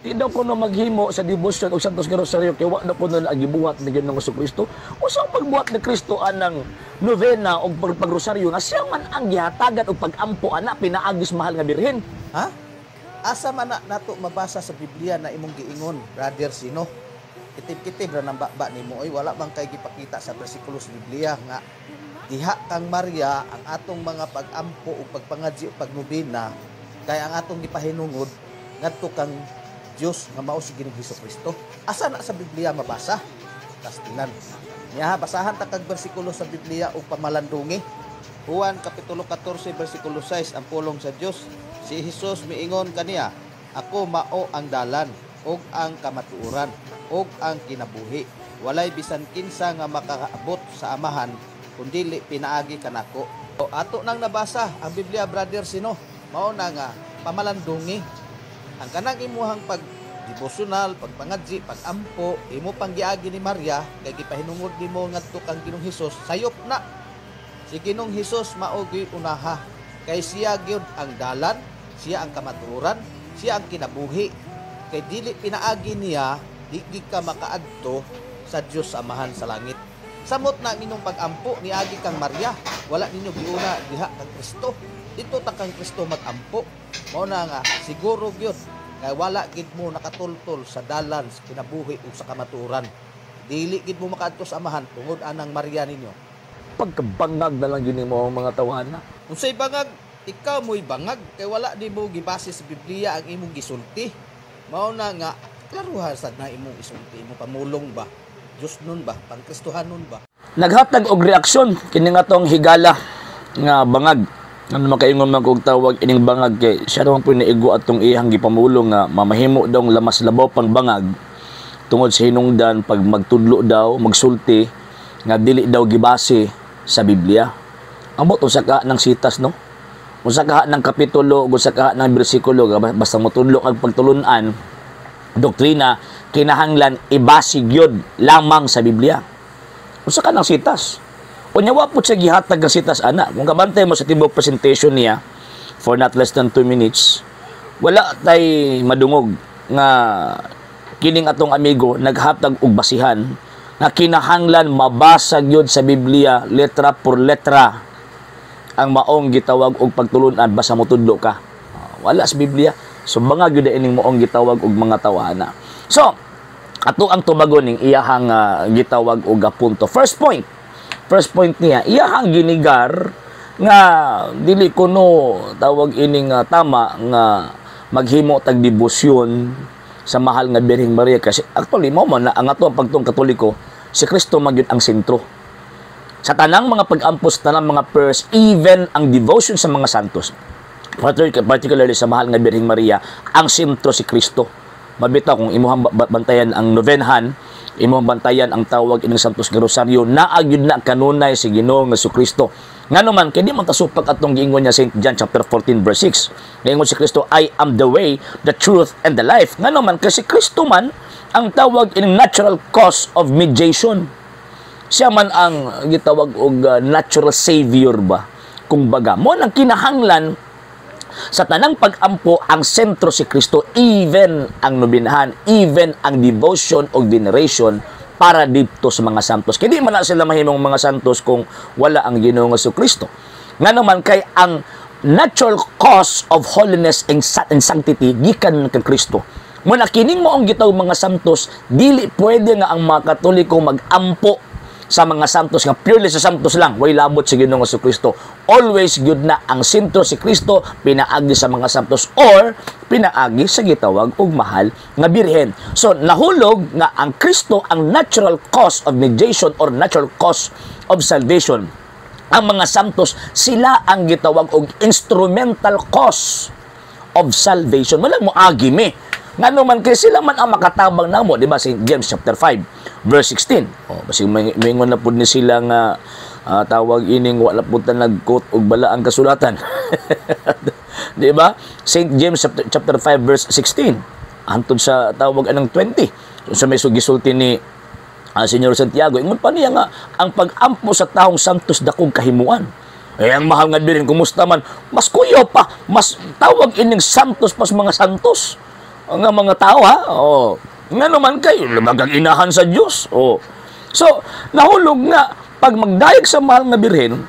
Di daw ko na maghimo sa devotion o Santos nga Rosaryo kay wa na ko na gibuhat ni Ginoong Kristo. Usa ang pagbuhat ni Kristo anang novena o pagrosaryo nga siya man ang gihatagan o pagampo ana pinaagis mahal nga birhen. Ha? Asa man nato mabasa sa Biblia na imong giingon, Brother Sino? Kitib-kitib ra nang baba nimo oy, wala bang kay gipakita sa bersikulo sa Biblia nga diha kang Maria ang atong mga pagampo o pagpangadji o pagnobena kay ang atong gipahinungod ngadto kang Dios nga mao si Ginoong Hesukristo. Asa na sa Biblia mabasa? Kastilan. Niya basahan ta kag bersikulo sa Biblia o pamalandungi. Juan kapitulo 14 bersikulo 6 ang pulong sa Dios. Si Jesus miingon kaniya, ako mao ang dalan ug ang kamatuoran ug ang kinabuhi. Walay bisan kinsa nga makaabot sa amahan kundili pinaagi kanako. O ato nang nabasa ang Biblia, Brother Sino, mao na nga pamalandungi. Ang kanang imuhang pag-devotional, pagpangadji, pagampo, imo panggiagi ni Maria kay gipahinungod nimo ngadto kang Ginoong Hesus, sayop na. Si Ginoong Hesus mao gyud unaha kay siya gyud ang dalan, siya ang kamatuoran, siya ang kinabuhi. Kay dili pinaagi niya, di ka makaadto sa Dios Amahan sa langit. Samot na inyong pagampo niagi kang Maria, wala ninyo giuna diha kang Kristo. Dito ta kang Kristo magampo. Mao na nga siguro gyud kay wala gid mo nakatultol sa dalan sa kinabuhi ug sa kamatuoran. Dili gid mo makaadto sa Amahan tungod anang Maria ninyo. Pagkabangag na lang yun mo ang mga tawana. Unsay bangag? Ikaw mo'y bangag kay wala di mo gibase sa Biblia ang imong gisulti. Mao na nga klaruhan sad na imong isulti, imong pamulong ba? Diyos nun ba? Pangkristohanon ba? Naghatag og reaksyon kini nga tong higala nga bangag. Ano makaingon man kog tawag ining bangag kay siya naman po naigo atong iyang gipamulong nga mamahimo daw lamas labaw pang bangag tungod sa hinungdan pag magtudlo daw, magsulti nga dili daw gibase sa Biblia. Amot usa ka ng sitas no? Usa ka ng kapitulo, usa ka ng bersikulo, basta motudlo kag pagtulunan doktrina kinahanglan ibasig yun lamang sa Biblia. Usa ka ng sitas. Unya wa pud siya gihatag ng sitas ana. Kung kabantay mo sa tibok presentation niya for not less than 2 minutes, wala tay madungog nga kining atong amigo naghatag og basihan na kinahanglan mabasag yun sa Biblia letra por letra ang maong gitawag og pagtulunan basta motudlo ka. Wala sa Biblia. So mga gyud ining maong gitawag og mga tawana. So ato ang tubagon ning iyahang gitawag og punto. First point niya, iyahang ginigar nga dili kuno tawag ining tama nga maghimo tag debosyon sa mahal nga Birheng Maria kasi actually mao man ang ato ang pagtong Katoliko si Kristo magyud ang sentro. Sa tanang mga pag-ampos, tanang mga prayers, even ang devotion sa mga santos, particularly sa mahal nga Birheng Maria, ang sentro si Kristo. Mabitaw kung imuhang bantayan ang novenhan, imuhang bantayan ang tawag ining Santos nga Rosaryo, naagyud na kanunay si Ginoong Jesucristo. Ngano man kay di man tasupak atong giingon niya St. John chapter 14 verse 6. Ngayon si Kristo, I am the way, the truth and the life. Ngano man kasi Kristo man ang tawag ining natural cause of mediation. Siya man ang gitawag og natural savior ba. Kung baga mo nang kinahanglan sa tanang pag-ampo ang sentro si Kristo, even ang nobinahan, even ang devotion o veneration para dito sa mga santos. Kaya di man na sila mahimong mga santos kung wala ang Ginoong Jesucristo. Nga naman kay ang natural cause of holiness and sanctity gikan kay Kristo. Muna kining mo ang gitaw mga santos, dili pwede nga ang mga Katoliko mag-ampo sa mga santos nga purely sa santos lang, way labot si Ginoong Jesucristo. Always good na ang sentro si Kristo pinaagi sa mga santos or pinaagi sa gitawag og mahal nga birhen. So nahulog nga ang Kristo ang natural cause of mediation or natural cause of salvation. Ang mga santos sila ang gitawag og instrumental cause of salvation. Wala mo agime. Ngano man kay sila man ang makatabang namo, di ba? St. James chapter 5 verse 16. Oh, basi maingon na pud ni sila nga tawag ining wala pud ta nag-quote og bala ang kasulatan. Di ba? St. James chapter 5 verse 16. Antod sa tawag anang 20. So may sugisulti ni Senyor Santiago, ingon pa niya nga ang pag-ampo sa taong santos dakong kahimuan. Ang mahal nga din kumusta man, mas kuyo pa, mas tawag ining santos pas mga santos. nga mga tao ha. Oh. Nga naman kayo, lumagang inahan sa Diyos. Oh. So, nahulog nga, pag magdayeg sa mahal nga birhen,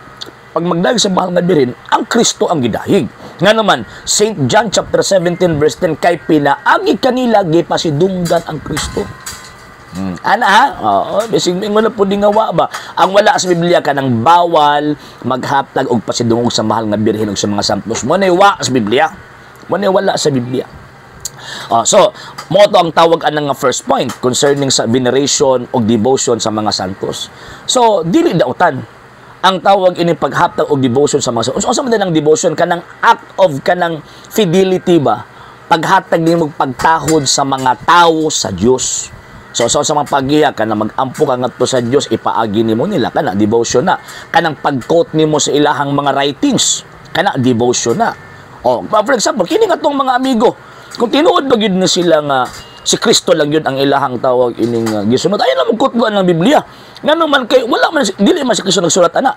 ang Kristo ang gidayeg. Nga naman, St. John chapter 17 verse 10, kay pinaagi kanila gipasidunggan ang Kristo. Ana ha? Oo, bisig mo na po di nga ba? Ang wala sa Biblia ka ng bawal maghatag og pasidungog sa mahal nga birhen ug sa mga santos. Mo na wa sa Biblia. Mo na wala sa Biblia. So, mo to ang tawag anang nga first point concerning sa veneration o devotion sa mga santos. So, dili dautan ang tawag ini paghatag og devotion sa mga santos. Unsa man ang devotion kanang act of kanang fidelity ba? Paghatag nimo pagtahod sa mga tao sa Dios. So sa mga paghiya ka na mag-ampo ka ngadto sa Dios, ipaagi nimo nila kana devotion na. Kanang pag-quote nimo sa ilahang mga writings, kana devotion na. For example, kini ngatong mga amigo, kung tinuod ba gyud na sila nga si Kristo lang yun ang ilahang tawag ining gisunod, ayon na magkutban ng Biblia. Ngano man kay wala man dili man si Kristo nagsulat ana.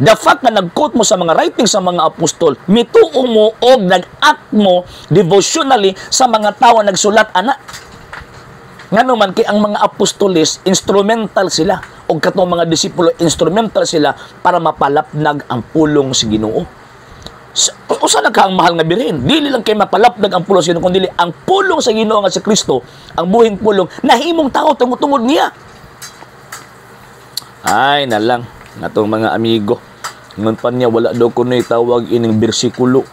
The fact na nag-quote mo sa mga writings sa mga apostol, mituo mo o nag-act mo devotionally sa mga tao nagsulat ana. Ngano man kay ang mga apostoles instrumental sila o katong mga disipulo instrumental sila para mapalapnag ang pulong sa Ginoo. Usa na ka ang mahal nga birhen, dili lang kay mapalapnag ang pulong sa Ginoo kundi ang pulong sa Ginoo nga si Kristo, ang buhing pulong nahimong tao tungod niya. Ay na lang natong mga amigo. Ngon pa niya wala daw kunoy tawag ining bersikulo.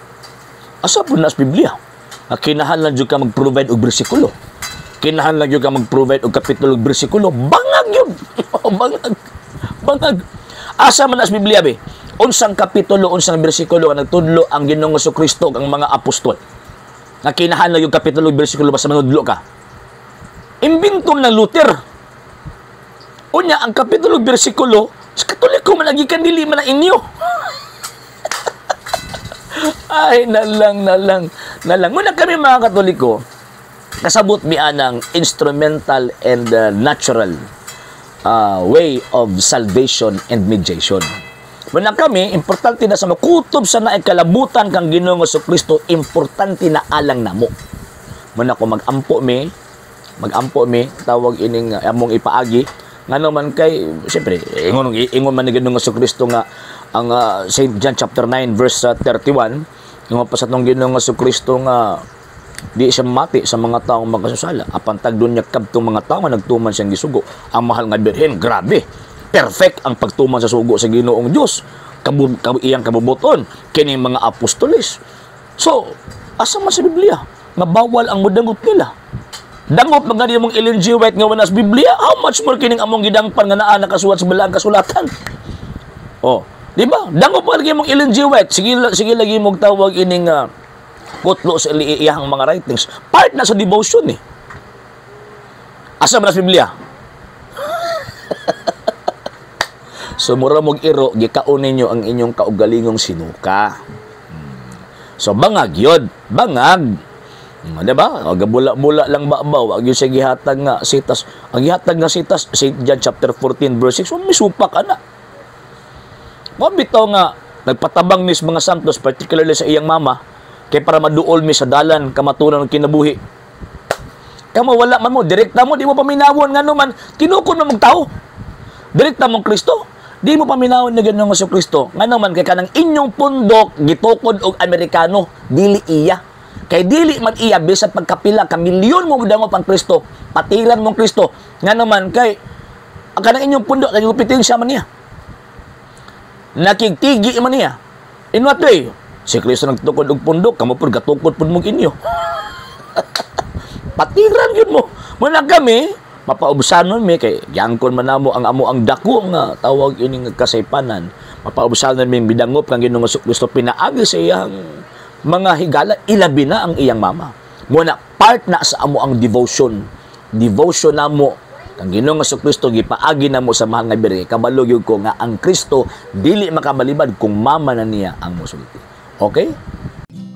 Asa po na sa Biblia? Kinahanglan jud ka mag-provide og bersikulo. Kinahanglan gyud ka mag-provide og kapitulo ug bersikulo. Bangag yun. Bangag. Asa man as Biblia be? Unsang kapitulo, unsang bersikulo ang nagtudlo ang Ginoong Kristo ang mga apostol. Nga kinahanglan yung kapitulo ug bersikulo basta manudlo ka. Imbinton ng Luther. Unya ang kapitulo ug bersikulo sa Katoliko man nagikan dili man inyo. Ay nalang. Muna kami mga Katoliko, kasabot mi anang instrumental and natural way of salvation and mediation. Muna kami, importante na sa makutob sa naay kalabutan kang Ginoong Kristo, importante na alang namo. Muna ko magampo mi, tawag ining among ipaagi, ngano man kay, siyempre, ingon man ni Ginoong Kristo nga, ang St. John chapter 9 verse 31, yung pa sa tong Ginoong Kristo nga, di siya mati sa mga taong magkasusala. Apan tagdon niya kadtong mga tao nga nagtuman siyang gisugo. Ang mahal nga birhen, grabe. Perfect ang pagtuman sa sugo sa Ginoong Dios. Iyang kabubuton kini mga apostoles. So, asa man sa Biblia nga bawal ang mudangot nila. Dangot magani mong Ellen G. White nga wala sa Biblia, how much more kining among gidangpan nga naa nakasulat sa balaang kasulatan. Di ba? Dangot magani mong Ellen G. White, sige lagi mong tawag ining kutlo sa iyang mga writings. Part na sa devotion eh. Asa man sa Biblia? So, mura mong iro, gikaon ninyo ang inyong kaugalingong sinuka. So, bangag yun. Bangag. Diba? Gabula-bula lang babaw. Ang yung siya gihatag nga sitas. Ang gihatag nga sitas, St. John chapter 14 verse 6. So, may supak ka na. Mabitaw nga, nagpatabang mis mga santos, particularly sa iyang mama, kay para maduol mi sa dalan kamatunan ng kinabuhi. Kamo wala man mo, direkta mo, di mo paminawon nga naman, tinukod mo mong tao. Direkta mong Kristo, di mo paminawon na Ginoong Kristo. Nga naman, kay kanang inyong pundok, gitukod og Amerikano, dili iya. Kay dili man iya, bisat pagkapila, kamilyon mo dango pang Kristo, patilan mong Kristo. Nga naman, kay, ang kanang inyong pundok, nagigupitin siya man niya. Nakigtigi man niya. In what way? Si Kristo nagtukod og pundok, kamo pud gatukod pud mong inyo. Patiran yun mo. Muna kami, mapaubsanon mi kay giangkon man namo ang amo ang dako nga tawag ining kasaypanan. Mapaubsanon mi bidangop kang Ginoong Kristo pinaagi sa iyang mga higala, ilabi na ang iyang mama. Muna part na sa amo ang devotion. Devotion namo kang Ginoong Kristo gipaagi namo sa mahal nga birhen. Kabalo gyud ko nga ang Kristo dili makabalibad kung mama na niya ang mosulti. Okay?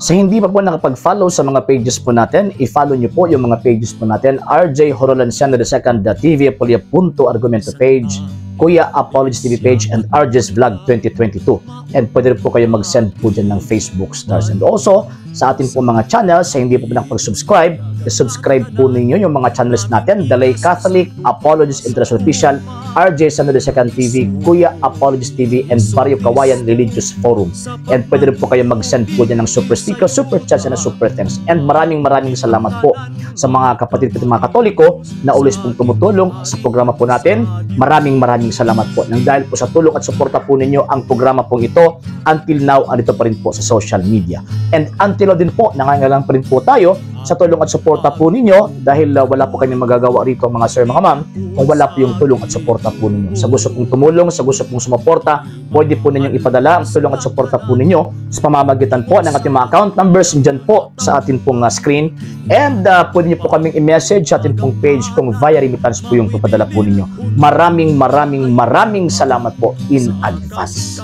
Sa hindi pa po nakapag-follow sa mga pages po natin, i-follow nyo po yung mga pages po natin. RJ Horolanciano II, TV Apolia Punto Argumento page, Kuya Apologies TV page, and RJ's Vlog 2022. And pwede rin po kayo mag-send po dyan ng Facebook stars. And also, sa atin po mga channels, sa hindi po nakapag-subscribe, subscribe po ninyo yung mga channels natin, The Lay Catholic, Apologist International Official, RJ Sanado II TV, Kuya Apologist TV, and Barrio Kawayan Religious Forum. And pwede rin po kayo mag-send po dyan ng super sticker, super chats, and super thanks. And maraming salamat po sa mga kapatid at mga Katoliko na ulis pong tumutulong sa programa po natin. Maraming salamat po. Nang dahil po sa tulong at suporta po ninyo, ang programa pong ito, until now, andito pa rin po sa social media. And until now din po, nangangailangan pa rin po tayo sa tulong at suporta po ninyo dahil wala po kami magagawa rito mga sir, mga ma'am, kung wala po yung tulong at suporta po ninyo. Sa gusto pong tumulong, sa gusto pong sumuporta, pwede po ninyong ipadala ang tulong at suporta po ninyo sa pamamagitan po ng ating mga account numbers dyan po sa ating pong screen. And pwede niyo po kaming i-message sa ating pong page kung via remittance po yung papadala po ninyo. Maraming salamat po in advance.